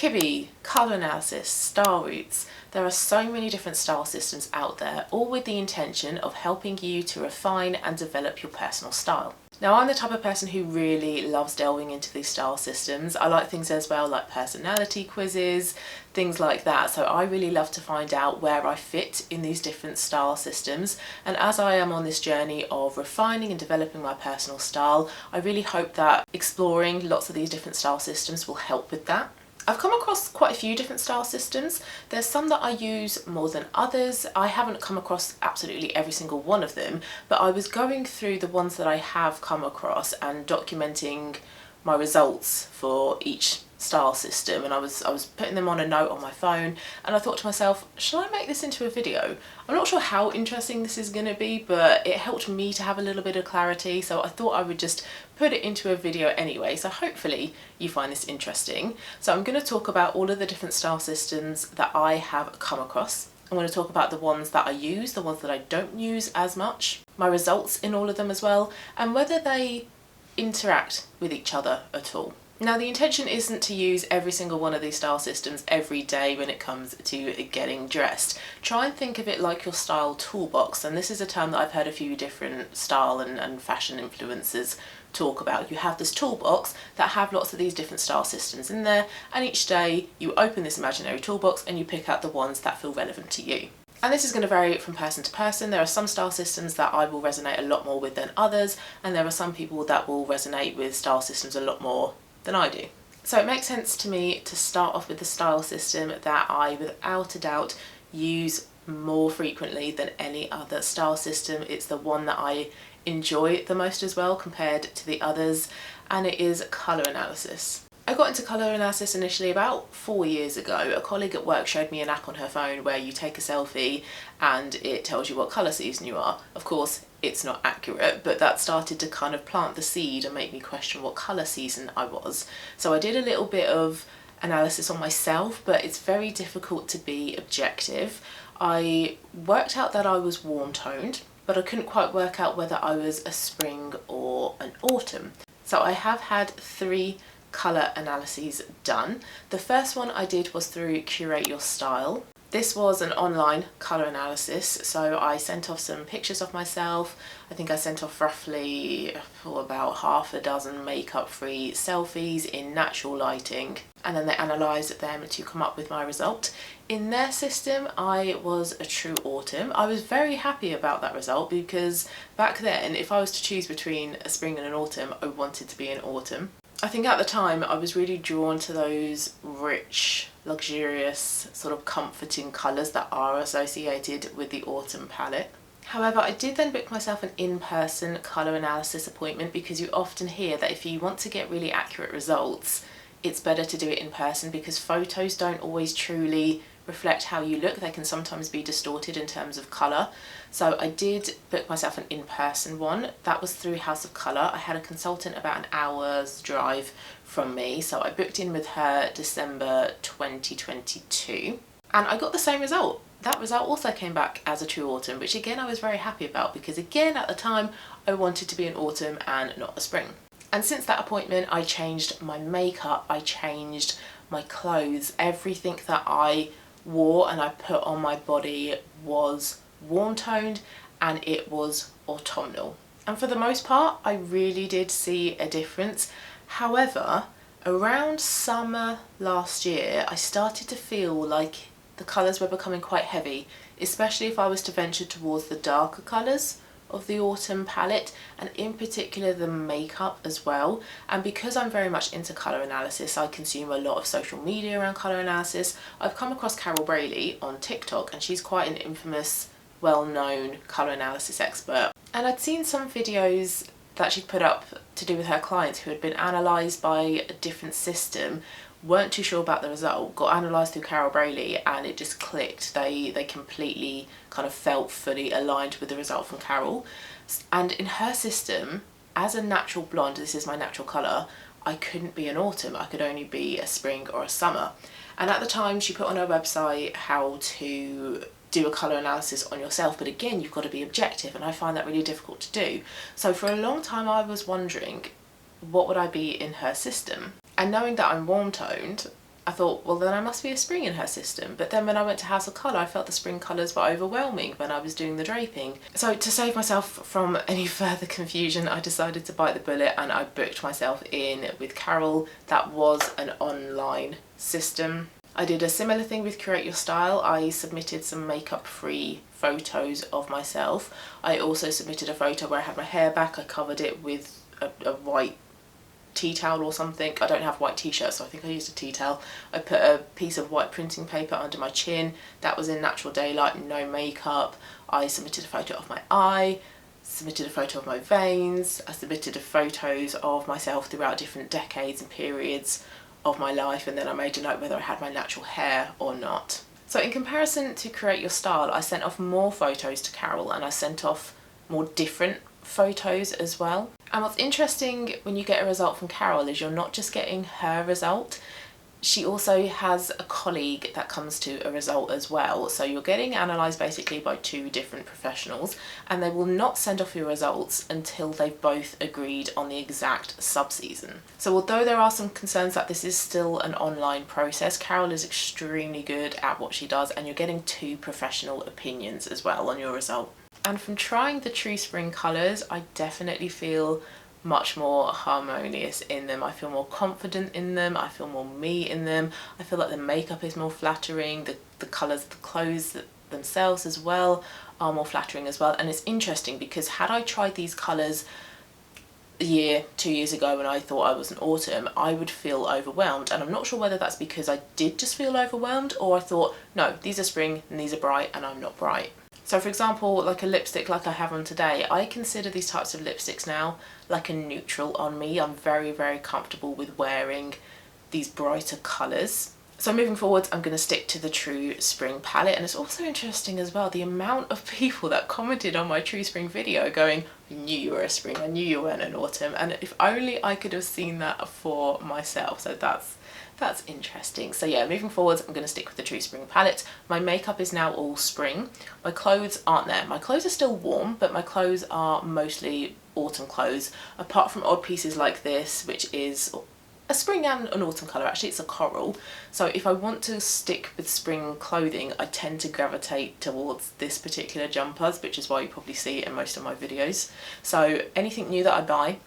Kibbe, colour analysis, style routes. There are so many different style systems out there, all with the intention of helping you to refine and develop your personal style. Now, I'm the type of person who really loves delving into these style systems. I like things as well like personality quizzes, things like that. So I really love to find out where I fit in these different style systems. And as I am on this journey of refining and developing my personal style, I really hope that exploring lots of these different style systems will help with that. I've come across quite a few different style systems. There's some that I use more than others. I haven't come across absolutely every single one of them, but I was going through the ones that I have come across and documenting my results for each style system, and I was putting them on a note on my phone, and I thought to myself, should I make this into a video? I'm not sure how interesting this is going to be, but it helped me to have a little bit of clarity, so I thought I would just put it into a video anyway, so hopefully you find this interesting. So I'm going to talk about all of the different style systems that I have come across. I'm going to talk about the ones that I use, the ones that I don't use as much, my results in all of them as well, and whether they interact with each other at all. Now, the intention isn't to use every single one of these style systems every day when it comes to getting dressed. Try and think of it like your style toolbox, and this is a term that I've heard a few different style and fashion influencers talk about. You have this toolbox that have lots of these different style systems in there, and each day you open this imaginary toolbox and you pick out the ones that feel relevant to you. And this is going to vary from person to person. There are some style systems that I will resonate a lot more with than others, and there are some people that will resonate with style systems a lot more than I do. So it makes sense to me to start off with the style system that I, without a doubt, use more frequently than any other style system. It's the one that I enjoy the most as well compared to the others, and it is colour analysis. I got into colour analysis initially about 4 years ago. A colleague at work showed me an app on her phone where you take a selfie and it tells you what colour season you are. Of course, it's not accurate, but that started to kind of plant the seed and make me question what colour season I was. So I did a little bit of analysis on myself, but it's very difficult to be objective. I worked out that I was warm toned, but I couldn't quite work out whether I was a spring or an autumn. So I have had 3 colour analyses done. The first one I did was through Curate Your Style. This was an online colour analysis, so I sent off some pictures of myself. I think I sent off roughly about half a dozen makeup-free selfies in natural lighting, and then they analysed them to come up with my result. In their system, I was a true autumn. I was very happy about that result because back then, if I was to choose between a spring and an autumn, I wanted to be an autumn. I think at the time I was really drawn to those rich, luxurious, sort of comforting colours that are associated with the autumn palette. However, I did then book myself an in-person colour analysis appointment because you often hear that if you want to get really accurate results, it's better to do it in person because photos don't always truly reflect how you look. They can sometimes be distorted in terms of colour. So I did book myself an in-person one. That was through House of Colour. I had a consultant about an hour's drive from me, so I booked in with her December 2022, and I got the same result. That result also came back as a true autumn, which again I was very happy about because again at the time I wanted to be an autumn and not a spring. And since that appointment I changed my makeup, I changed my clothes, everything that I wore and I put on my body was warm toned and it was autumnal. And for the most part, I really did see a difference. However, around summer last year, I started to feel like the colours were becoming quite heavy, especially if I was to venture towards the darker colours of the autumn palette, and in particular the makeup as well. And because I'm very much into colour analysis, I consume a lot of social media around colour analysis. I've come across Carol Brayley on TikTok, and she's quite an infamous, well-known colour analysis expert. And I'd seen some videos that she'd put up to do with her clients who had been analysed by a different system, weren't too sure about the result, got analysed through Carol Brayley, and it just clicked. They completely kind of felt fully aligned with the result from Carol. And in her system, as a natural blonde, this is my natural colour, I couldn't be an autumn, I could only be a spring or a summer. And at the time she put on her website how to do a colour analysis on yourself, but again you've got to be objective, and I find that really difficult to do. So for a long time I was wondering what would I be in her system, and knowing that I'm warm toned, I thought, well, then I must be a spring in her system. But then when I went to House of Colour, I felt the spring colours were overwhelming when I was doing the draping. So to save myself from any further confusion, I decided to bite the bullet and I booked myself in with Carol. That was an online system. I did a similar thing with Create Your Style. I submitted some makeup-free photos of myself. I also submitted a photo where I had my hair back. I covered it with a white tea towel or something. I don't have white t-shirts, so I think I used a tea towel. I put a piece of white printing paper under my chin. That was in natural daylight, no makeup. I submitted a photo of my eye, submitted a photo of my veins. I submitted photos of myself throughout different decades and periods of my life, and then I made a note whether I had my natural hair or not. So in comparison to Create Your Style, I sent off more photos to Carol and I sent off more different photos as well. And what's interesting when you get a result from Carol is you're not just getting her result, she also has a colleague that comes to a result as well. So you're getting analysed basically by two different professionals, and they will not send off your results until they've both agreed on the exact sub-season. So although there are some concerns that this is still an online process, Carol is extremely good at what she does, and you're getting two professional opinions as well on your result. And from trying the True Spring colours, I definitely feel much more harmonious in them. I feel more confident in them, I feel more me in them, I feel like the makeup is more flattering, the colours of the clothes themselves as well are more flattering as well. And it's interesting because had I tried these colours a year, 2 years ago when I thought I was an autumn, I would feel overwhelmed, and I'm not sure whether that's because I did just feel overwhelmed or I thought, no, these are spring and these are bright and I'm not bright. So for example, like a lipstick like I have on today, I consider these types of lipsticks now like a neutral on me. I'm very, very comfortable with wearing these brighter colours. So moving forward, I'm going to stick to the True Spring palette. And it's also interesting as well, the amount of people that commented on my True Spring video going, I knew you were a spring, I knew you weren't an autumn. And if only I could have seen that for myself. So that's interesting. So yeah, moving forwards, I'm going to stick with the True Spring palette. My makeup is now all spring. My clothes aren't there. My clothes are still warm, but my clothes are mostly autumn clothes, apart from odd pieces like this, which is a spring and an autumn colour. Actually, it's a coral. So if I want to stick with spring clothing, I tend to gravitate towards this particular jumpers, which is why you probably see it in most of my videos. So anything new that I buy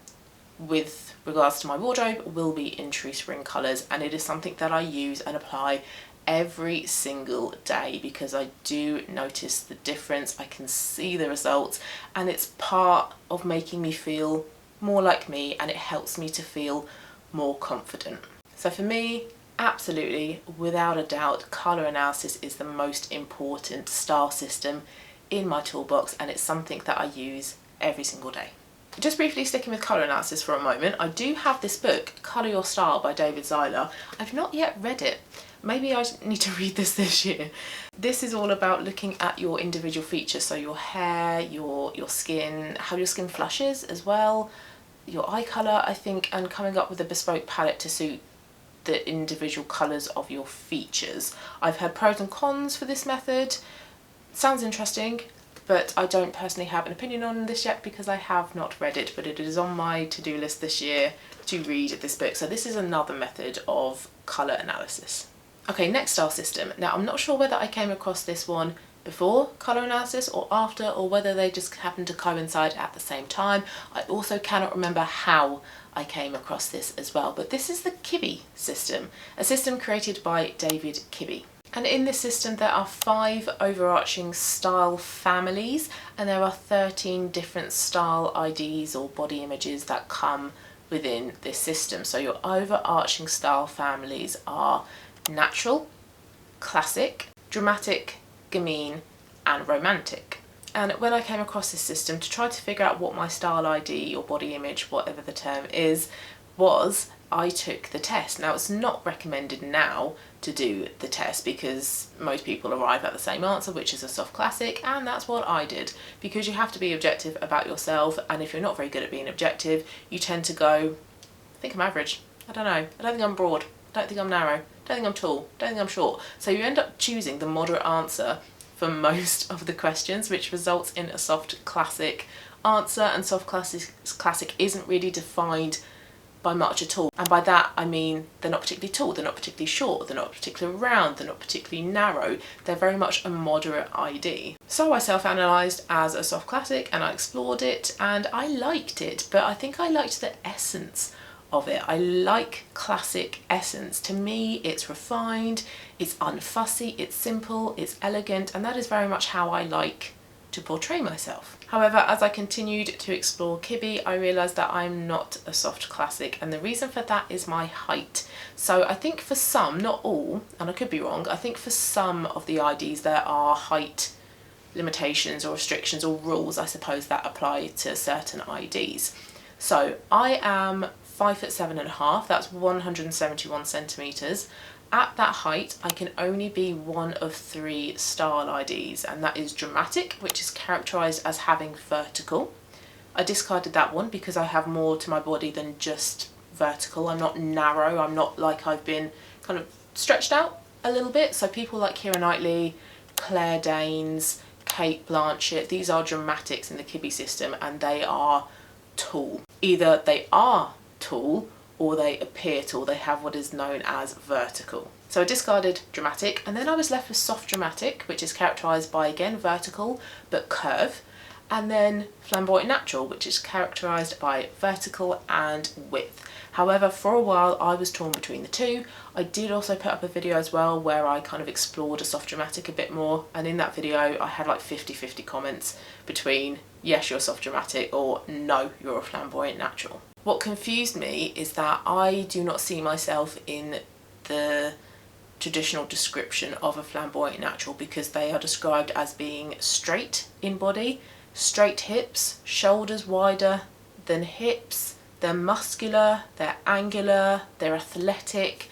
with regards to my wardrobe will be in True Spring colours, and it is something that I use and apply every single day because I do notice the difference. I can see the results, and it's part of making me feel more like me, and it helps me to feel more confident. So for me, absolutely, without a doubt, colour analysis is the most important style system in my toolbox, and it's something that I use every single day. Just briefly sticking with colour analysis for a moment, I do have this book, Colour Your Style by David Zyler. I've not yet read it. Maybe I need to read this year. This is all about looking at your individual features, so your hair, your skin, how your skin flushes as well, your eye colour, I think, and coming up with a bespoke palette to suit the individual colours of your features. I've heard pros and cons for this method. Sounds interesting, but I don't personally have an opinion on this yet because I have not read it, but it is on my to-do list this year to read this book. So this is another method of colour analysis. Okay, next style system. Now I'm not sure whether I came across this one before colour analysis or after, or whether they just happened to coincide at the same time. I also cannot remember how I came across this as well, but this is the Kibbe system, a system created by David Kibbe. And in this system there are 5 overarching style families, and there are 13 different style IDs or body images that come within this system. So your overarching style families are natural, classic, dramatic, gamine and romantic. And when I came across this system to try to figure out what my style ID or body image, whatever the term is, was, I took the test. Now it's not recommended now to do the test because most people arrive at the same answer, which is a soft classic, and that's what I did, because you have to be objective about yourself, and if you're not very good at being objective, you tend to go, I think I'm average, I don't know, I don't think I'm broad, I don't think I'm narrow, I don't think I'm tall, I don't think I'm short. So you end up choosing the moderate answer for most of the questions, which results in a soft classic answer, and soft classic isn't really defined by much at all. And by that I mean they're not particularly tall, they're not particularly short, they're not particularly round, they're not particularly narrow. They're very much a moderate ID. So I self-analysed as a soft classic and I explored it and I liked it, but I think I liked the essence of it. I like classic essence. To me it's refined, it's unfussy, it's simple, it's elegant, and that is very much how I like to portray myself. However, as I continued to explore Kibbe, I realised that I'm not a soft classic, and the reason for that is my height. So I think for some, not all, and I could be wrong, I think for some of the IDs there are height limitations or restrictions or rules, I suppose, that apply to certain IDs. So I am 5'7½", that's 171 centimetres. At that height, I can only be one of 3 style IDs, and that is dramatic, which is characterised as having vertical. I discarded that one because I have more to my body than just vertical. I'm not narrow, I'm not like I've been kind of stretched out a little bit. So people like Keira Knightley, Claire Danes, Kate Blanchett, these are dramatics in the Kibbe system and they are tall. Either they are tall or they appear tall, they have what is known as vertical. So I discarded dramatic, and then I was left with soft dramatic, which is characterised by, again, vertical but curve, and then flamboyant natural, which is characterised by vertical and width. However, for a while I was torn between the two. I did also put up a video as well where I kind of explored a soft dramatic a bit more, and in that video I had like 50-50 comments between yes, you're soft dramatic or no, you're a flamboyant natural. What confused me is that I do not see myself in the traditional description of a flamboyant natural because they are described as being straight in body, straight hips, shoulders wider than hips, they're muscular, they're angular, they're athletic,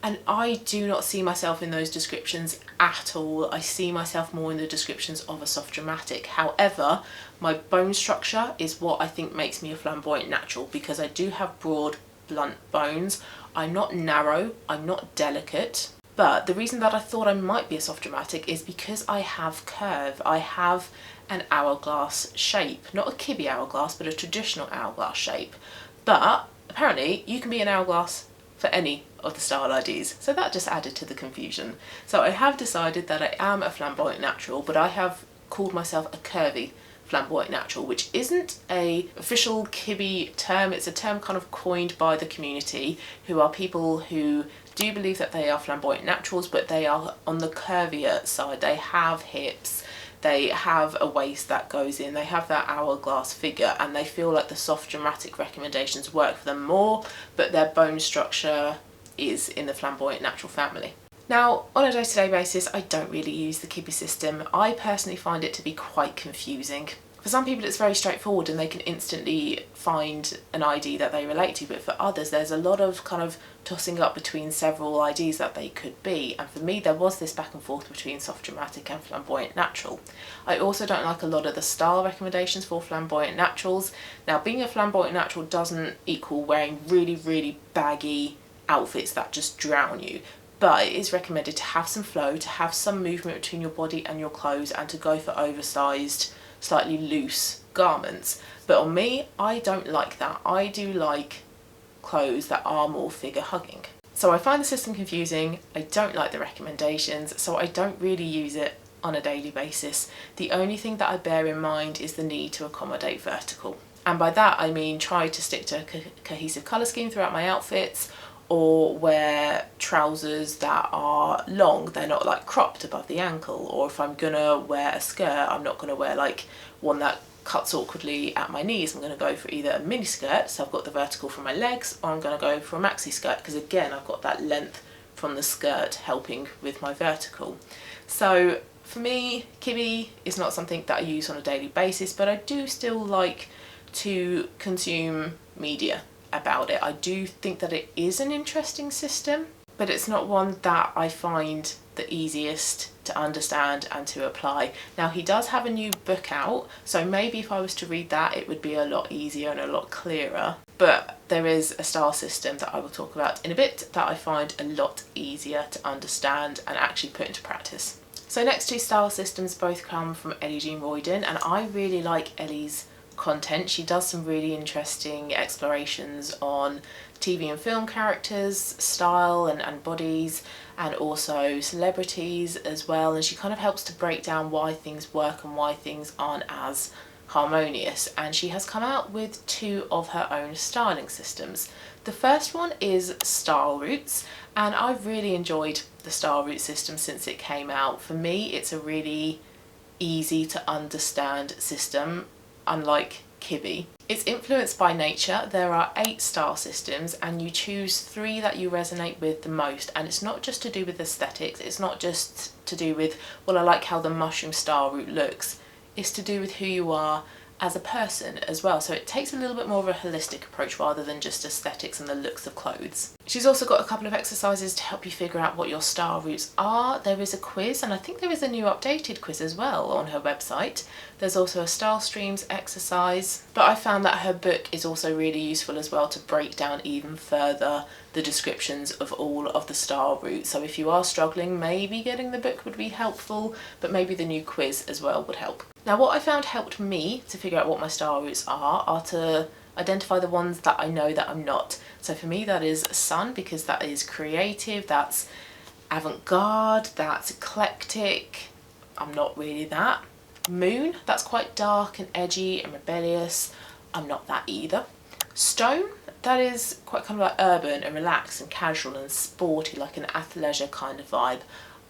and I do not see myself in those descriptions at all. I see myself more in the descriptions of a soft dramatic. However, my bone structure is what I think makes me a flamboyant natural because I do have broad, blunt bones. I'm not narrow, I'm not delicate. But the reason that I thought I might be a soft dramatic is because I have curve. I have an hourglass shape, not a Kibbe hourglass, but a traditional hourglass shape. But apparently you can be an hourglass for any of the style IDs, so that just added to the confusion. So I have decided that I am a flamboyant natural, but I have called myself a curvy flamboyant natural, which isn't a official Kibbe term. It's a term kind of coined by the community, who are people who do believe that they are flamboyant naturals, but they are on the curvier side. They have hips, they have a waist that goes in, they have that hourglass figure, and they feel like the soft dramatic recommendations work for them more, but their bone structure is in the flamboyant natural family. Now, on a day-to-day basis, I don't really use the Kibbe system. I personally find it to be quite confusing. For some people it's very straightforward and they can instantly find an ID that they relate to, but for others there's a lot of kind of tossing up between several IDs that they could be, and for me there was this back and forth between soft dramatic and flamboyant natural. I also don't like a lot of the style recommendations for flamboyant naturals. Now, being a flamboyant natural doesn't equal wearing really baggy outfits that just drown you, but it is recommended to have some flow, to have some movement between your body and your clothes, and to go for oversized, slightly loose garments. But on me, I don't like that. I do like clothes that are more figure hugging. So I find the system confusing, I don't like the recommendations, so I don't really use it on a daily basis. The only thing that I bear in mind is the need to accommodate vertical. And by that I mean try to stick to a cohesive colour scheme throughout my outfits, or wear trousers that are long, they're not like cropped above the ankle, or if I'm gonna wear a skirt, I'm not gonna wear like one that cuts awkwardly at my knees. I'm gonna go for either a mini skirt, so I've got the vertical from my legs, or I'm gonna go for a maxi skirt, because again I've got that length from the skirt helping with my vertical. So for me, Kibbe is not something that I use on a daily basis, but I do still like to consume media about it. I do think that it is an interesting system, but it's not one that I find the easiest to understand and to apply. Now, he does have a new book out, so maybe if I was to read that it would be a lot easier and a lot clearer, but there is a style system that I will talk about in a bit that I find a lot easier to understand and actually put into practice. So next two style systems both come from Ellie Jean Royden, and I really like Ellie's content. She does some really interesting explorations on TV and film characters, style and bodies, and also celebrities as well, and she kind of helps to break down why things work and why things aren't as harmonious. And she has come out with 2 of her own styling systems. The first one is Style Roots, and I've really enjoyed the Style Root system since it came out. For me, it's a really easy to understand system, unlike Kibbe. It's influenced by nature. There are 8 style systems and you choose 3 that you resonate with the most, and it's not just to do with aesthetics, it's not just to do with, well, I like how the mushroom style route looks. It's to do with who you are as a person as well. So it takes a little bit more of a holistic approach rather than just aesthetics and the looks of clothes. She's also got a couple of exercises to help you figure out what your style routes are. There is a quiz, and I think there is a new updated quiz as well on her website. There's also a style streams exercise, but I found that her book is also really useful as well to break down even further the descriptions of all of the style routes. So if you are struggling, maybe getting the book would be helpful, but maybe the new quiz as well would help. Now, what I found helped me to figure out what my style routes are to identify the ones that I know that I'm not. So for me, that is Sun, because that is creative, that's avant-garde, that's eclectic. I'm not really that. Moon, that's quite dark and edgy and rebellious. I'm not that either. Stone, that is quite kind of like urban and relaxed and casual and sporty, like an athleisure kind of vibe.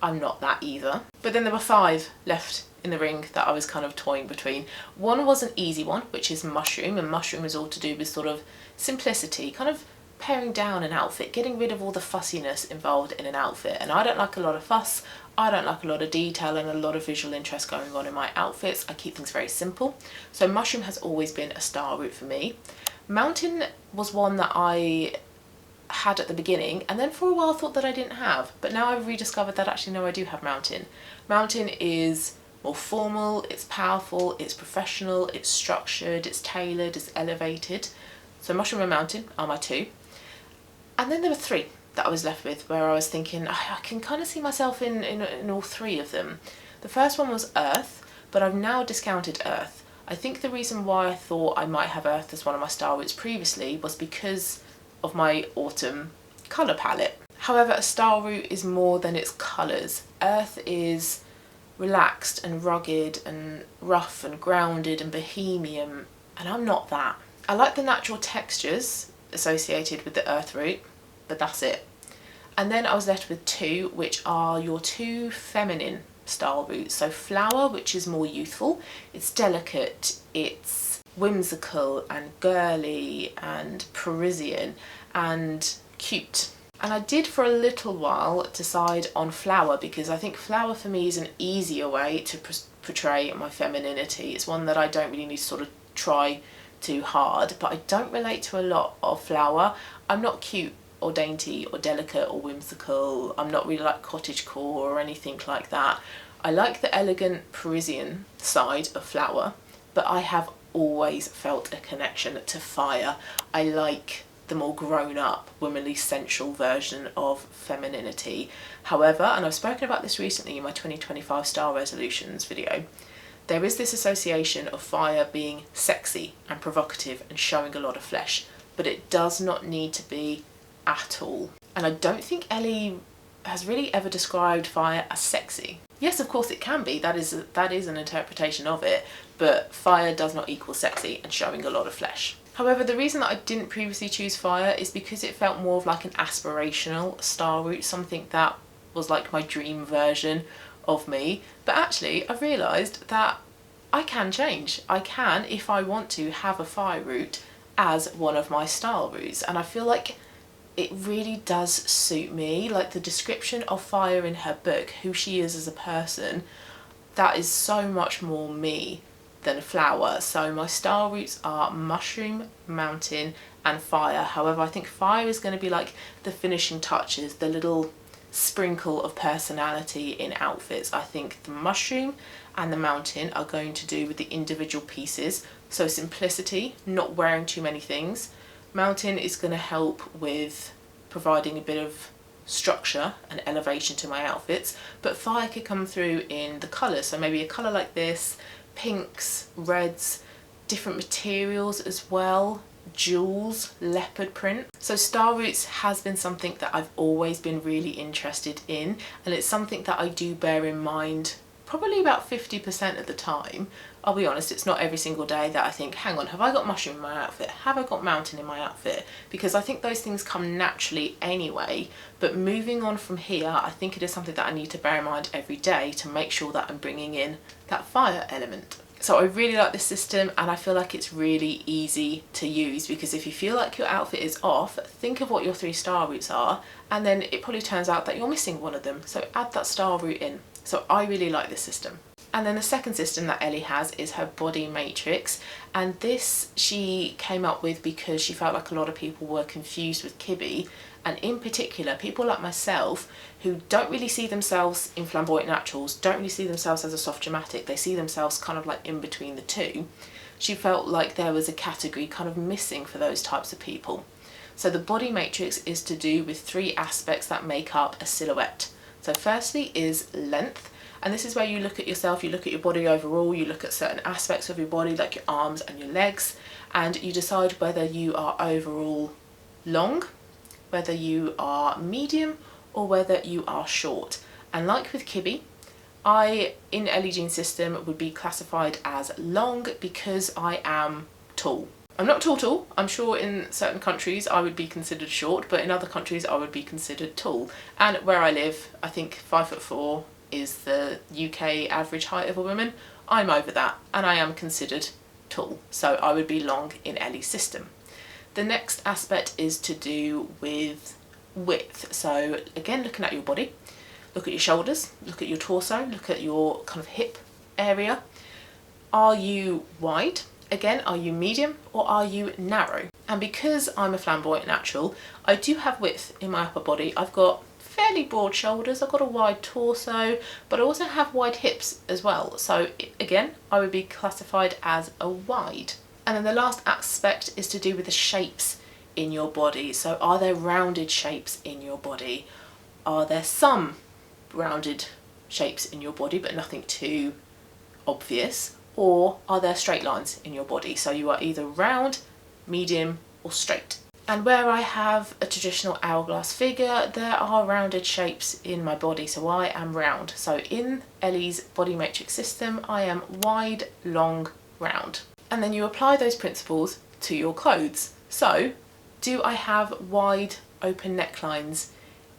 I'm not that either. But then there were 5 left in the ring that I was kind of toying between. One was an easy one, which is mushroom, and mushroom is all to do with sort of simplicity, kind of paring down an outfit, getting rid of all the fussiness involved in an outfit. And I don't like a lot of fuss, I don't like a lot of detail and a lot of visual interest going on in my outfits. I keep things very simple. So mushroom has always been a style route for me. Mountain was one that I had at the beginning, and then for a while thought that I didn't have, but now I've rediscovered that actually no, I do have mountain. Mountain is more formal, it's powerful, it's professional, it's structured, it's tailored, it's elevated. So mushroom and mountain are my 2. And then there were 3 that I was left with where I was thinking I can kind of see myself in all 3 of them. The first one was earth, but I've now discounted earth. I think the reason why I thought I might have earth as one of my style routes previously was because of my autumn colour palette. However, a style route is more than its colours. Earth is relaxed and rugged and rough and grounded and bohemian, and I'm not that. I like the natural textures associated with the earth route, but that's it. And then I was left with 2, which are your 2 feminine style routes. So flower, which is more youthful, it's delicate, it's whimsical and girly and Parisian and cute. And I did for a little while decide on flower, because I think flower for me is an easier way to portray my femininity. It's one that I don't really need to sort of try too hard, but I don't relate to a lot of flower. I'm not cute or dainty or delicate or whimsical. I'm not really like cottagecore or anything like that. I like the elegant Parisian side of flower, but I have always felt a connection to fire. I like the more grown-up, womanly, sensual version of femininity. However, and I've spoken about this recently in my 2025 style resolutions video, there is this association of fire being sexy and provocative and showing a lot of flesh, but it does not need to be at all. And I don't think Ellie has really ever described fire as sexy. Yes, of course it can be, that is an interpretation of it, but fire does not equal sexy and showing a lot of flesh. However, the reason that I didn't previously choose fire is because it felt more of like an aspirational style route, something that was like my dream version of me. But actually, I've realised that I can change. I can, if I want to, have a fire route as one of my style routes. And I feel like it really does suit me. Like the description of fire in her book, who she is as a person, that is so much more me than a flower. So my style routes are mushroom, mountain and fire. However, I think fire is going to be like the finishing touches, the little sprinkle of personality in outfits. I think the mushroom and the mountain are going to do with the individual pieces. So simplicity, not wearing too many things. Mountain is going to help with providing a bit of structure and elevation to my outfits, but fire could come through in the colours. So maybe a colour like this, pinks, reds, different materials as well, jewels, leopard print. So star roots has been something that I've always been really interested in, and it's something that I do bear in mind probably about 50% of the time. I'll be honest, it's not every single day that I think, hang on, have I got mushroom in my outfit? Have I got mountain in my outfit? Because I think those things come naturally anyway, but moving on from here, I think it is something that I need to bear in mind every day to make sure that I'm bringing in that fire element. So I really like this system, and I feel like it's really easy to use, because if you feel like your outfit is off, think of what your 3 star roots are, and then it probably turns out that you're missing one of them. So add that star root in. So I really like this system. And then the second system that Ellie has is her body matrix, and this she came up with because she felt like a lot of people were confused with Kibbe, and in particular people like myself who don't really see themselves in flamboyant naturals, don't really see themselves as a soft dramatic, they see themselves kind of like in between the two. She felt like there was a category kind of missing for those types of people. So the body matrix is to do with 3 aspects that make up a silhouette. So firstly is length, and this is where you look at yourself, you look at your body overall, you look at certain aspects of your body like your arms and your legs, and you decide whether you are overall long, whether you are medium, or whether you are short. And like with Kibbe, I, in Ellie Jean's system, would be classified as long because I am tall. I'm not tall, I'm sure in certain countries I would be considered short, but in other countries I would be considered tall. And where I live, I think 5'4" is the UK average height of a woman. I'm over that, and I am considered tall, so I would be long in Ellie's system. The next aspect is to do with width. So again, looking at your body, look at your shoulders, look at your torso, look at your kind of hip area. Are you wide? Again, are you medium or are you narrow? And because I'm a flamboyant natural, I do have width in my upper body. I've got fairly broad shoulders, I've got a wide torso, but I also have wide hips as well. So again, I would be classified as a wide. And then the last aspect is to do with the shapes in your body. So are there rounded shapes in your body? Are there some rounded shapes in your body but nothing too obvious? Or are there straight lines in your body? So you are either round, medium or straight. And where I have a traditional hourglass figure, there are rounded shapes in my body, so I am round. So in Ellie's body matrix system, I am wide, long, round. And then you apply those principles to your clothes. So do I have wide open necklines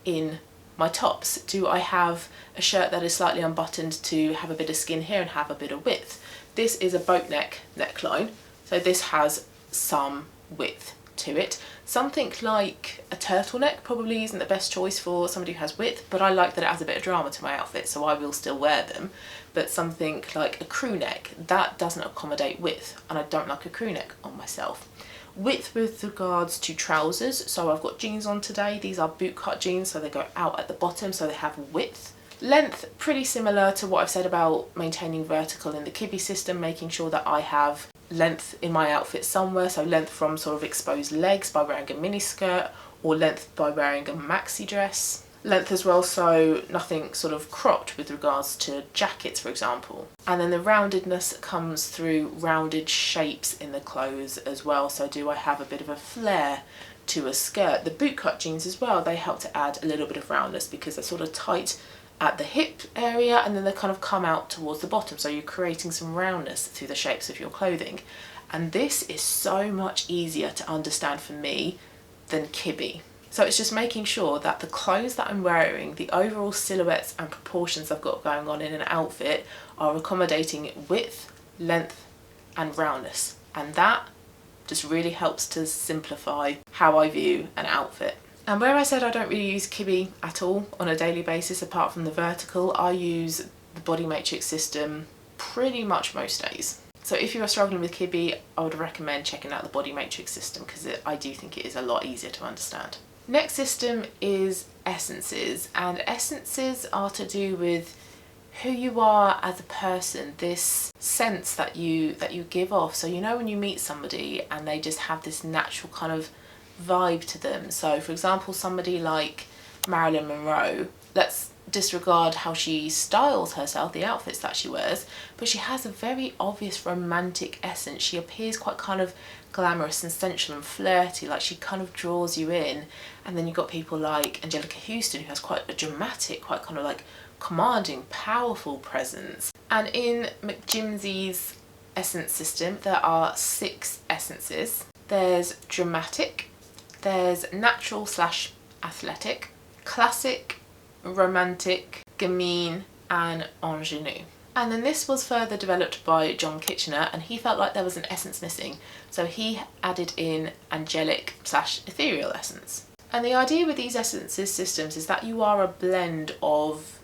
in my tops? Do I have a shirt that is slightly unbuttoned to have a bit of skin here and have a bit of width? This is a boat neck neckline, so this has some width to it. Something like a turtleneck probably isn't the best choice for somebody who has width, but I like that it has a bit of drama to my outfit, so I will still wear them. But something like a crew neck, that doesn't accommodate width, and I don't like a crew neck on myself. Width with regards to trousers, so I've got jeans on today. These are boot cut jeans, so they go out at the bottom, so they have width. Length, pretty similar to what I've said about maintaining vertical in the Kibbe system, making sure that I have length in my outfit somewhere, so length from sort of exposed legs by wearing a mini skirt, or length by wearing a maxi dress. Length as well, so nothing sort of cropped with regards to jackets, for example. And then the roundedness comes through rounded shapes in the clothes as well, so do I have a bit of a flare to a skirt? The boot cut jeans as well, they help to add a little bit of roundness because they're sort of tight at the hip area and then they kind of come out towards the bottom, so you're creating some roundness through the shapes of your clothing. And this is so much easier to understand for me than Kibbe. So it's just making sure that the clothes that I'm wearing, the overall silhouettes and proportions I've got going on in an outfit are accommodating width, length and roundness, and that just really helps to simplify how I view an outfit. And where I said I don't really use Kibbe at all on a daily basis apart from the vertical, I use the body matrix system pretty much most days. So if you are struggling with Kibbe, I would recommend checking out the body matrix system because I do think it is a lot easier to understand. Next system is essences, and essences are to do with who you are as a person, this sense that you give off. So you know when you meet somebody and they just have this natural kind of vibe to them. So for example, somebody like Marilyn Monroe, let's disregard how she styles herself, the outfits that she wears, but she has a very obvious romantic essence. She appears quite kind of glamorous and sensual and flirty, like she kind of draws you in. And then you've got people like Angelica Houston, who has quite a dramatic, quite kind of like commanding, powerful presence. And in McJimsy's essence system, there are 6 essences. There's dramatic, there's natural / athletic, classic, romantic, gamine and ingenue. And then this was further developed by John Kitchener, and he felt like there was an essence missing, so he added in angelic / ethereal essence. And the idea with these essences systems is that you are a blend of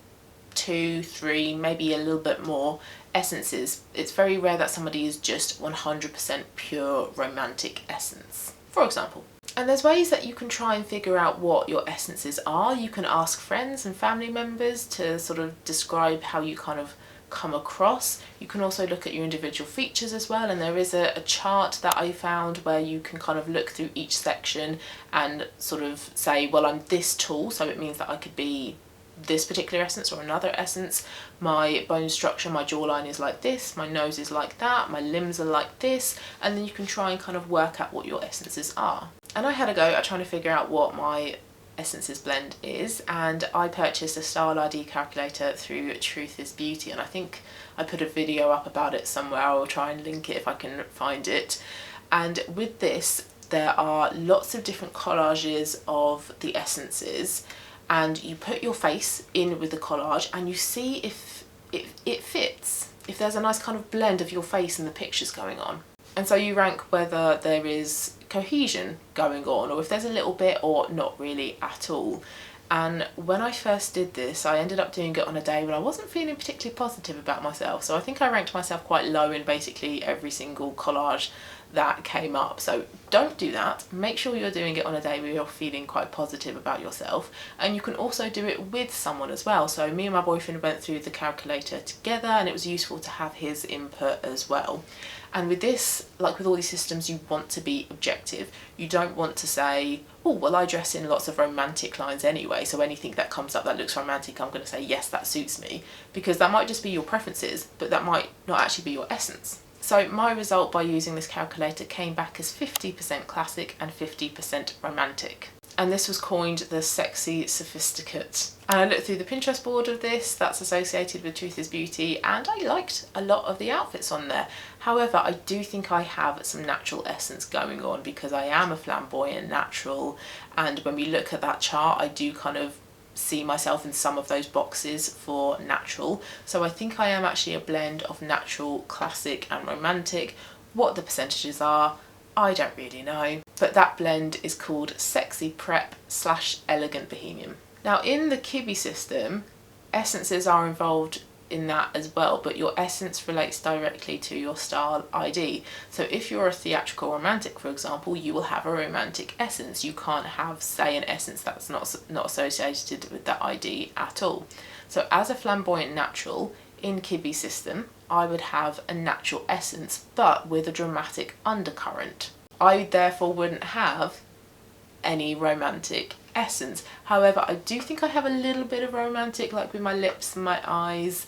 2, 3, maybe a little bit more essences. It's very rare that somebody is just 100% pure romantic essence, for example. And there's ways that you can try and figure out what your essences are. You can ask friends and family members to sort of describe how you kind of come across. You can also look at your individual features as well, and there is a chart that I found where you can kind of look through each section and sort of say, well, I'm this tall, so it means that I could be this particular essence or another essence. My bone structure, my jawline is like this, my nose is like that, my limbs are like this, and then you can try and kind of work out what your essences are. And I had a go at trying to figure out what my essences blend is, and I purchased a Style ID calculator through Truth is Beauty, and I think I put a video up about it somewhere. I'll try and link it if I can find it. And with this, there are lots of different collages of the essences, and you put your face in with the collage and you see if it fits, if there's a nice kind of blend of your face and the pictures going on. And so you rank whether there is cohesion going on, or if there's a little bit or not really at all. And when I first did this, I ended up doing it on a day when I wasn't feeling particularly positive about myself. So I think I ranked myself quite low in basically every single collage that came up. So don't do that. Make sure you're doing it on a day where you're feeling quite positive about yourself. And you can also do it with someone as well. So me and my boyfriend went through the calculator together, and it was useful to have his input as well. And with this, like with all these systems, you want to be objective. You don't want to say, oh, well, I dress in lots of romantic lines anyway, so anything that comes up that looks romantic, I'm going to say, yes, that suits me. Because that might just be your preferences, but that might not actually be your essence. So my result by using this calculator came back as 50% classic and 50% romantic. And this was coined the sexy sophisticate. And I looked through the Pinterest board of this that's associated with Truth is Beauty, and I liked a lot of the outfits on there. However, I do think I have some natural essence going on because I am a flamboyant natural, and when we look at that chart, I do kind of see myself in some of those boxes for natural. So I think I am actually a blend of natural, classic and romantic. What the percentages are, I don't really know, but that blend is called Sexy Prep / Elegant Bohemian. Now in the Kibbe system, essences are involved in that as well, but your essence relates directly to your style ID. So if you're a theatrical romantic, for example, you will have a romantic essence. You can't have, say, an essence that's not associated with that ID at all. So as a flamboyant natural, in Kibbe system, I would have a natural essence, but with a dramatic undercurrent. I therefore wouldn't have any romantic essence. However, I do think I have a little bit of romantic, like with my lips and my eyes.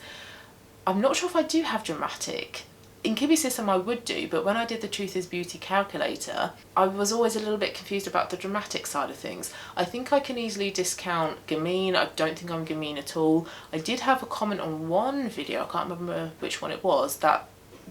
I'm not sure if I do have dramatic. In Kibbe system I would do, but when I did the Truth is Beauty calculator, I was always a little bit confused about the dramatic side of things. I think I can easily discount gamine. I don't think I'm gamine at all. I did have a comment on one video, I can't remember which one it was, that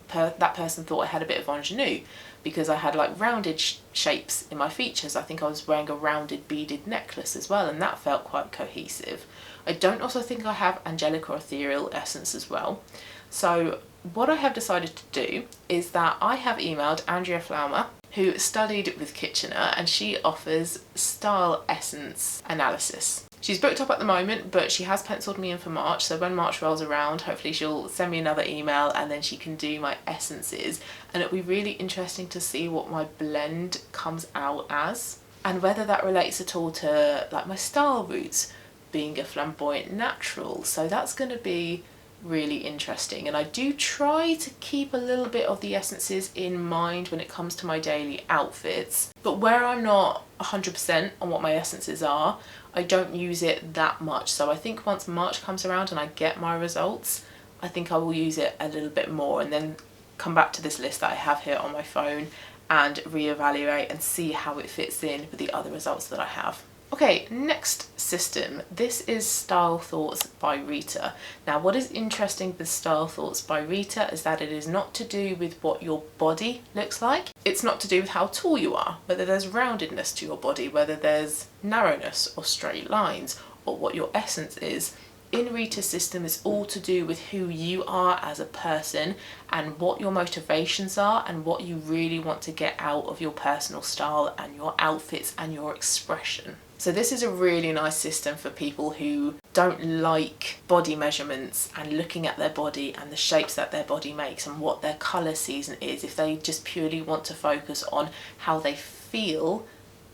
person thought I had a bit of ingenue because I had like rounded shapes in my features. I think I was wearing a rounded beaded necklace as well, and that felt quite cohesive. I don't also think I have angelic or ethereal essence as well. So what I have decided to do is that I have emailed Andrea Flaumer, who studied with Kitchener, and she offers style essence analysis. She's booked up at the moment, but she has penciled me in for March, so when March rolls around, hopefully she'll send me another email and then she can do my essences, and it'll be really interesting to see what my blend comes out as, and whether that relates at all to like my style roots, being a flamboyant natural. So that's going to be really interesting, and I do try to keep a little bit of the essences in mind when it comes to my daily outfits, but where I'm not 100% on what my essences are, I don't use it that much. So I think once March comes around and I get my results, I think I will use it a little bit more, and then come back to this list that I have here on my phone and reevaluate and see how it fits in with the other results that I have. Okay, next system. This is Style Thoughts by Rita. Now, what is interesting with Style Thoughts by Rita is that it is not to do with what your body looks like. It's not to do with how tall you are, whether there's roundedness to your body, whether there's narrowness or straight lines, or what your essence is. In Rita's system, it's all to do with who you are as a person and what your motivations are and what you really want to get out of your personal style and your outfits and your expression. So this is a really nice system for people who don't like body measurements and looking at their body and the shapes that their body makes and what their colour season is. If they just purely want to focus on how they feel,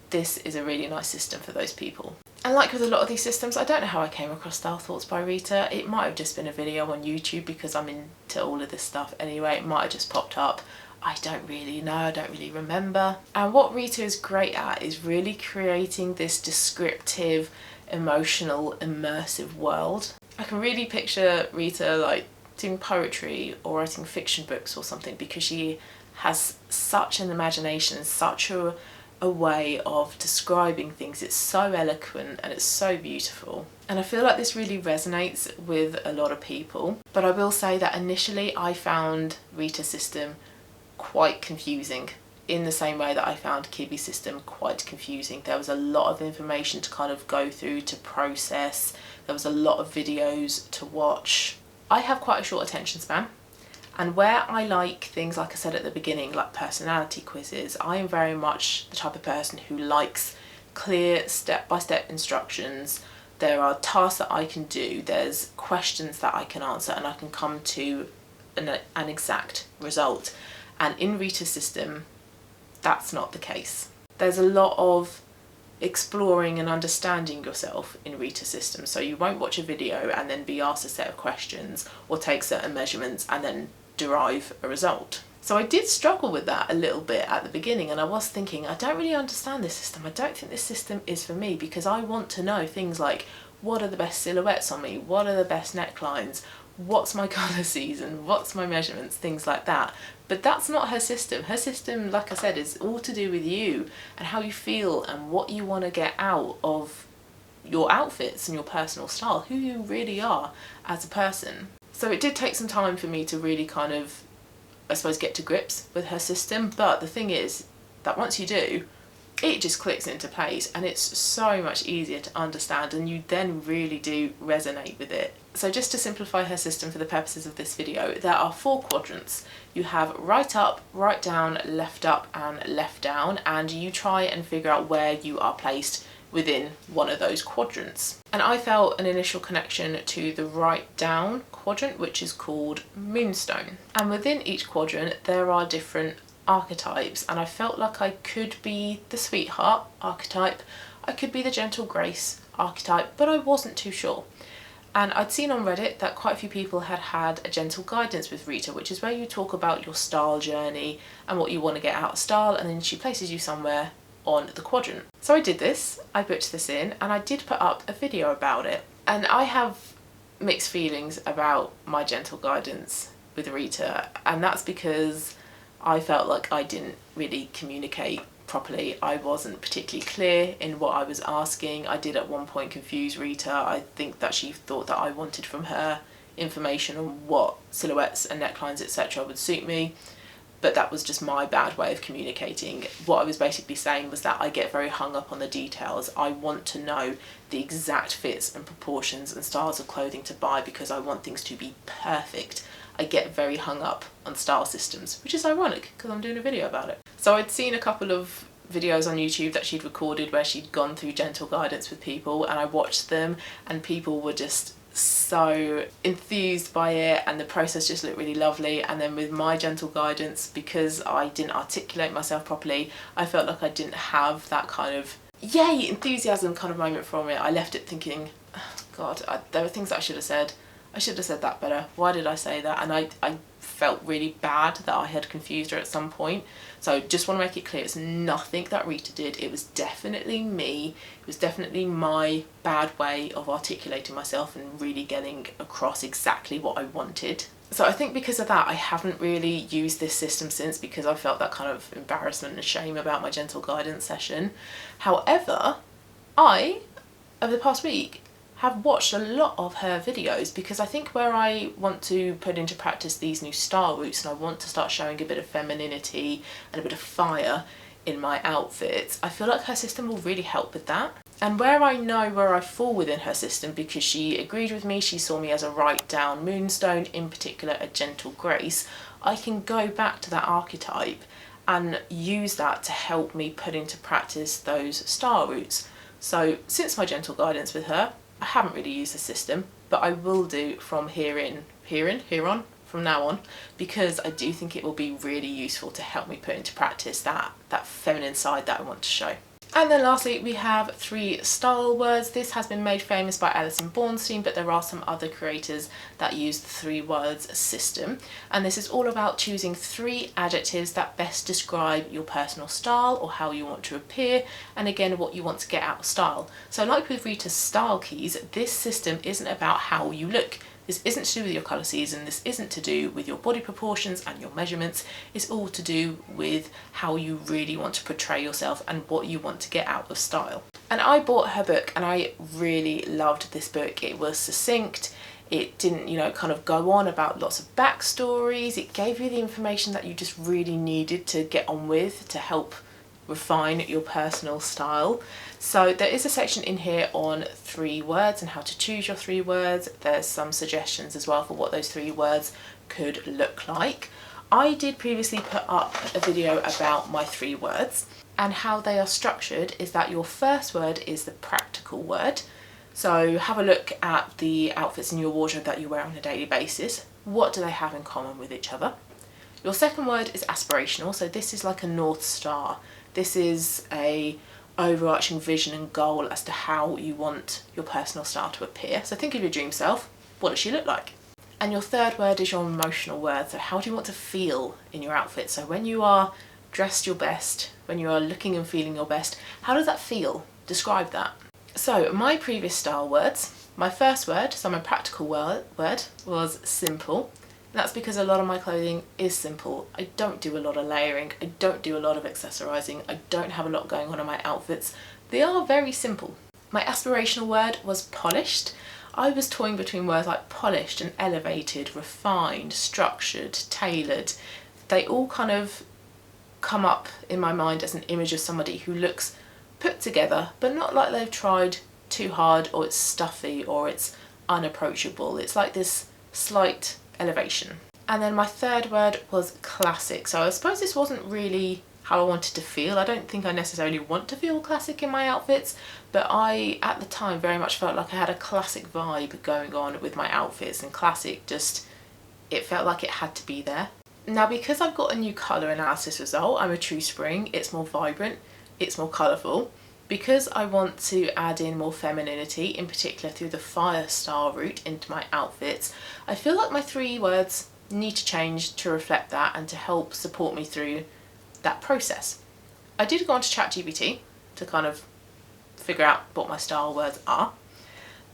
this is a really nice system for those people. And like with a lot of these systems, I don't know how I came across Style Thoughts by Rita. It might have just been a video on YouTube because I'm into all of this stuff anyway. It might have just popped up. I don't really know, I don't really remember. And what Rita is great at is really creating this descriptive, emotional, immersive world. I can really picture Rita like doing poetry or writing fiction books or something, because she has such an imagination, such a way of describing things. It's so eloquent and it's so beautiful, and I feel like this really resonates with a lot of people. But I will say that initially I found Rita's system quite confusing, in the same way that I found Kibbe's system quite confusing. There was a lot of information to kind of go through, to process. There was a lot of videos to watch. I have quite a short attention span, and where I like things, like I said at the beginning, like personality quizzes, I am very much the type of person who likes clear step-by-step instructions. There are tasks that I can do, there's questions that I can answer, and I can come to an exact result. And in Rita's system, that's not the case. There's a lot of exploring and understanding yourself in Rita's system. So you won't watch a video and then be asked a set of questions or take certain measurements and then derive a result. So I did struggle with that a little bit at the beginning, and I was thinking, I don't really understand this system. I don't think this system is for me, because I want to know things like, what are the best silhouettes on me? What are the best necklines? What's my colour season? What's my measurements? Things like that. But that's not her system. Her system, like I said, is all to do with you and how you feel and what you want to get out of your outfits and your personal style, who you really are as a person. So it did take some time for me to really kind of, I suppose, get to grips with her system. But the thing is that once you do, it just clicks into place and it's so much easier to understand, and you then really do resonate with it. So just to simplify her system for the purposes of this video, there are 4 quadrants. You have right up, right down, left up and left down, and you try and figure out where you are placed within one of those quadrants. And I felt an initial connection to the right down quadrant, which is called Moonstone. And within each quadrant there are different archetypes, and I felt like I could be the sweetheart archetype, I could be the gentle grace archetype, but I wasn't too sure. And I'd seen on Reddit that quite a few people had had a gentle guidance with Rita, which is where you talk about your style journey and what you want to get out of style, and then she places you somewhere on the quadrant. So I did this, I booked this in, and I did put up a video about it. And I have mixed feelings about my gentle guidance with Rita, and that's because I felt like I didn't really communicate properly. I wasn't particularly clear in what I was asking. I did at one point confuse Rita. I think that she thought that I wanted from her information on what silhouettes and necklines etc. would suit me, but that was just my bad way of communicating. What I was basically saying was that I get very hung up on the details. I want to know the exact fits and proportions and styles of clothing to buy because I want things to be perfect. I get very hung up on style systems, which is ironic because I'm doing a video about it. So I'd seen a couple of videos on YouTube that she'd recorded where she'd gone through gentle guidance with people, and I watched them and people were just so enthused by it and the process just looked really lovely. And then with my gentle guidance, because I didn't articulate myself properly, I felt like I didn't have that kind of yay enthusiasm kind of moment from it. I left it thinking, oh God, there were things that I should have said. I should have said that better. Why did I say that? And I felt really bad that I had confused her at some point. So just want to make it clear, it's nothing that Rita did. It was definitely me. It was definitely my bad way of articulating myself and really getting across exactly what I wanted. So I think because of that, I haven't really used this system since, because I felt that kind of embarrassment and shame about my gentle guidance session. However, over the past week, have watched a lot of her videos, because I think where I want to put into practice these new style routes and I want to start showing a bit of femininity and a bit of fire in my outfits, I feel like her system will really help with that. And where I know where I fall within her system, because she agreed with me, she saw me as a right down moonstone, in particular a gentle grace, I can go back to that archetype and use that to help me put into practice those style routes. So since my gentle guidance with her, I haven't really used the system, but I will do from here on, from now on, because I do think it will be really useful to help me put into practice that feminine side that I want to show. And then lastly, we have 3 style words. This has been made famous by Alison Bornstein, but there are some other creators that use the 3 words system. And this is all about choosing 3 adjectives that best describe your personal style or how you want to appear, and again, what you want to get out of style. So like with Rita's style keys, this system isn't about how you look. This isn't to do with your colour season, this isn't to do with your body proportions and your measurements, it's all to do with how you really want to portray yourself and what you want to get out of style. And I bought her book and I really loved this book. It was succinct, it didn't, kind of go on about lots of backstories, it gave you the information that you just really needed to get on with to help refine your personal style. So there is a section in here on 3 words and how to choose your 3 words. There's some suggestions as well for what those 3 words could look like. I did previously put up a video about my 3 words, and how they are structured is that your first word is the practical word. So have a look at the outfits in your wardrobe that you wear on a daily basis. What do they have in common with each other? Your second word is aspirational, so this is like a North Star. This is a overarching vision and goal as to how you want your personal style to appear. So think of your dream self. What does she look like? And your third word is your emotional word. So how do you want to feel in your outfit? So when you are dressed your best, when you are looking and feeling your best, how does that feel? Describe that. So my previous style words, my first word, so my practical word was simple. That's because a lot of my clothing is simple. I don't do a lot of layering, I don't do a lot of accessorizing, I don't have a lot going on in my outfits. They are very simple. My aspirational word was polished. I was toying between words like polished and elevated, refined, structured, tailored. They all kind of come up in my mind as an image of somebody who looks put together, but not like they've tried too hard, or it's stuffy, or it's unapproachable. It's like this slight elevation. And then my third word was classic. So I suppose this wasn't really how I wanted to feel. I don't think I necessarily want to feel classic in my outfits, but I at the time very much felt like I had a classic vibe going on with my outfits, and classic just, it felt like it had to be there. Now because I've got a new colour analysis result, I'm a true spring, it's more vibrant, it's more colourful. Because I want to add in more femininity, in particular through the fire style route into my outfits, I feel like my 3 words need to change to reflect that and to help support me through that process. I did go onto ChatGPT to kind of figure out what my style words are.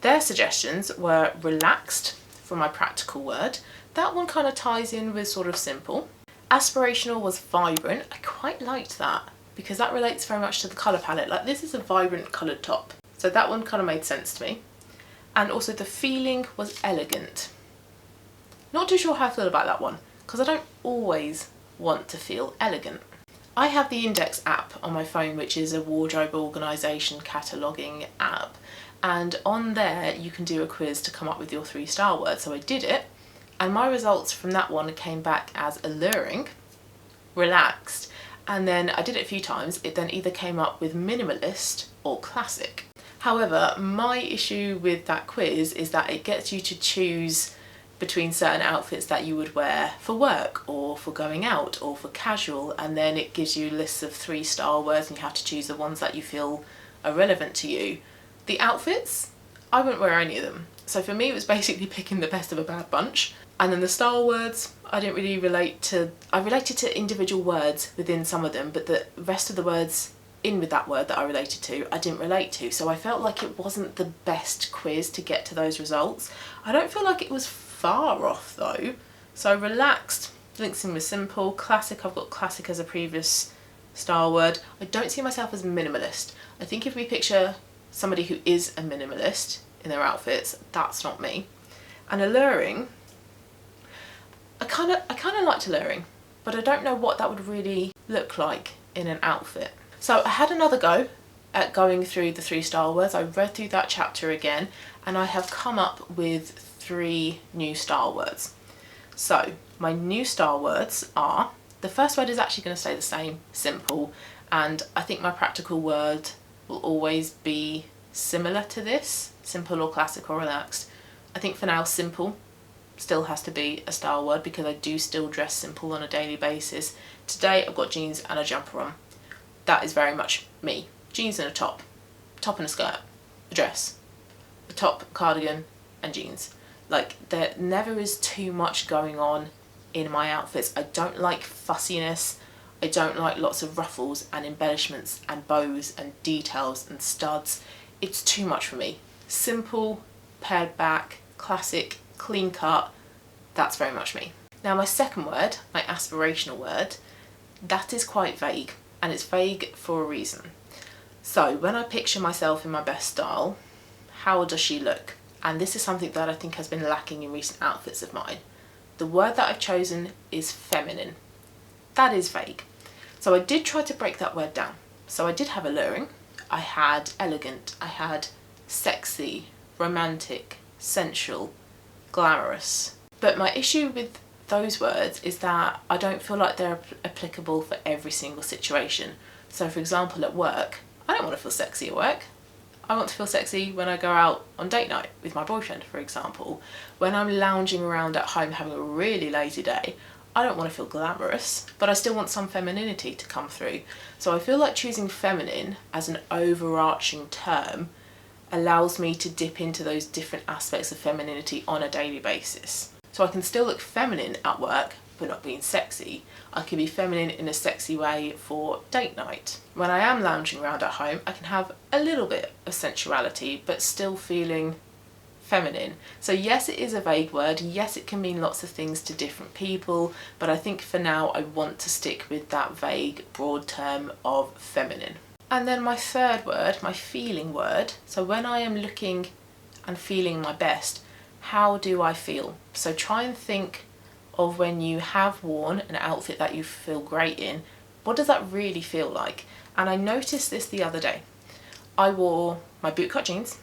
Their suggestions were relaxed for my practical word. That one kind of ties in with sort of simple. Aspirational was vibrant. I quite liked that, because that relates very much to the colour palette. Like this is a vibrant coloured top. So that one kind of made sense to me. And also the feeling was elegant. Not too sure how I feel about that one, because I don't always want to feel elegant. I have the Index app on my phone, which is a wardrobe organisation cataloguing app. And on there you can do a quiz to come up with your 3 style words. So I did it, and my results from that one came back as alluring, relaxed, and then I did it a few times, it then either came up with minimalist or classic. However, my issue with that quiz is that it gets you to choose between certain outfits that you would wear for work or for going out or for casual, and then it gives you lists of 3 style words and you have to choose the ones that you feel are relevant to you. The outfits, I wouldn't wear any of them. So for me, it was basically picking the best of a bad bunch. And then the style words, I didn't really relate to, I related to individual words within some of them, but the rest of the words in with that word that I related to, I didn't relate to. So I felt like it wasn't the best quiz to get to those results. I don't feel like it was far off though. So relaxed links in with simple. Classic, I've got classic as a previous style word. I don't see myself as minimalist. I think if we picture somebody who is a minimalist in their outfits, that's not me. And alluring, I kind of liked alluring, but I don't know what that would really look like in an outfit. So I had another go at going through the 3 style words. I read through that chapter again, and I have come up with 3 new style words. So my new style words are, the first word is actually going to stay the same, simple, and I think my practical word will always be similar to this, simple or classic or relaxed. I think for now simple still has to be a style word because I do still dress simple on a daily basis. Today I've got jeans and a jumper on. That is very much me. Jeans and a top and a skirt, a dress, a top, cardigan and jeans. Like, there never is too much going on in my outfits. I don't like fussiness. I don't like lots of ruffles and embellishments and bows and details and studs. It's too much for me. Simple, pared back, classic, clean cut, that's very much me. Now my second word, my aspirational word, that is quite vague, and it's vague for a reason. So when I picture myself in my best style, how does she look? And this is something that I think has been lacking in recent outfits of mine. The word that I've chosen is feminine. That is vague. So I did try to break that word down. So I did have alluring, I had elegant, I had sexy, romantic, sensual, glamorous. But my issue with those words is that I don't feel like they're applicable for every single situation. So for example, at work, I don't want to feel sexy at work. I want to feel sexy when I go out on date night with my boyfriend, for example. When I'm lounging around at home having a really lazy day, I don't want to feel glamorous, but I still want some femininity to come through. So I feel like choosing feminine as an overarching term allows me to dip into those different aspects of femininity on a daily basis. So I can still look feminine at work, but not being sexy. I can be feminine in a sexy way for date night. When I am lounging around at home, I can have a little bit of sensuality, but still feeling feminine. So yes, it is a vague word. Yes, it can mean lots of things to different people, but I think for now I want to stick with that vague, broad term of feminine. And then my third word, my feeling word. So when I am looking and feeling my best, how do I feel? So try and think of when you have worn an outfit that you feel great in. What does that really feel like? And I noticed this the other day. I wore my bootcut jeans,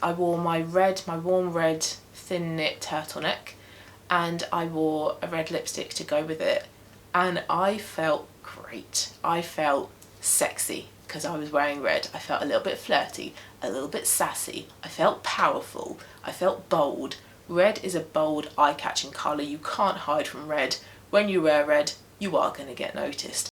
I wore my warm red thin knit turtleneck, and I wore a red lipstick to go with it, and I felt great. I felt sexy because I was wearing red. I felt a little bit flirty, a little bit sassy. I felt powerful. I felt bold. Red is a bold, eye-catching colour. You can't hide from red. When you wear red, you are going to get noticed.